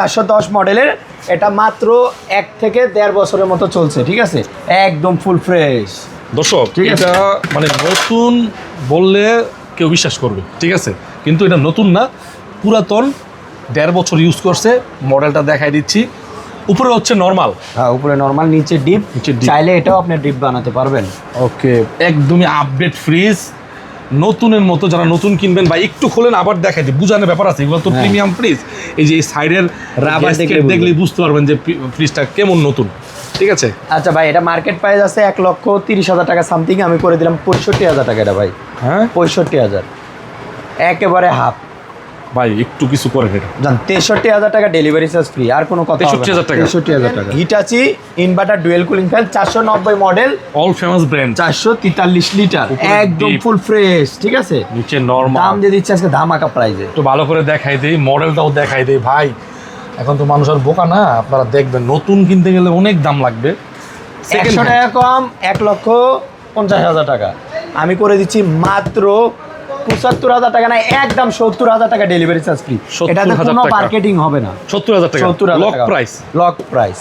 410 মডেলের, এটা মাত্র 1 থেকে 1.5 বছরের মতো চলছে, ঠিক আছে, একদম ফুল ফ্রেশ। দর্শক এটা মানে নতুন বললে কেউ বিশ্বাস করবে, ঠিক আছে, কিন্তু এটা নতুন না, পুরাতন, 1.5 বছর ইউজ করছে। মডেলটা দেখাই দিচ্ছি। উপরে হচ্ছে নর্মাল, হ্যাঁ উপরে নর্মাল, নিচে ডিপ, চাইলে এটাও আপনি ডিপ বানাতে পারবেন। ওকে, একদমই আপডেট ফ্রিজ, নতুনের মতো। যারা নতুন কিনবেন বা একটু খোলেন আবার দেখাই দিই, বুঝানোর ব্যাপার আছে, এগুলো তো প্রিমিয়াম ফ্রিজ। এই যে এই সাইডের রাবার দেখলেই বুঝতে পারবেন যে ফ্রিজটা কেমন নতুন, ঠিক আছে। আচ্ছা ভাই, এটা মার্কেট প্রাইস আছে 1,30,000 টাকা সামথিং, আমি করে দিলাম 65,000 টাকা। এটা ভাই হ্যাঁ 65,000, একেবারে হাফ ভাই, একটু কিছু করেন এটা। জান 63,000 টাকা ডেলিভারি চার্জ ফ্রি, আর কোনো কথা হবে না। 63,000 টাকা। 63,000 টাকা। Hitachi inverter dual cooling fan 490 model, all famous brand, 443 litre, উপরে একদম deep। ফুল ফ্রেশ, ঠিক আছে। নিচে নরমাল। দাম দিয়ে দিচ্ছে আজকে ধামাকা প্রাইসে। একটু ভালো করে দেখাই দেই, মডেলটাও দেখাই দেই ভাই। এখন তো মানুষ আর বোকা না, আপনারা দেখবেন নতুন কিনতে গেলে অনেক দাম লাগবে। 100 টাকা কম, 1,50,000 টাকা, আমি করে দিচ্ছি মাত্র 75,000 টাকা, না একদম 70,000 টাকা ডেলিভারি চার্জ ফ্রি। এটাতে 70,000 কোনো টাকা। মার্কেটিং হবে না। 70,000 টাকা 70,000 লক টাকা প্রাইস। Lock price.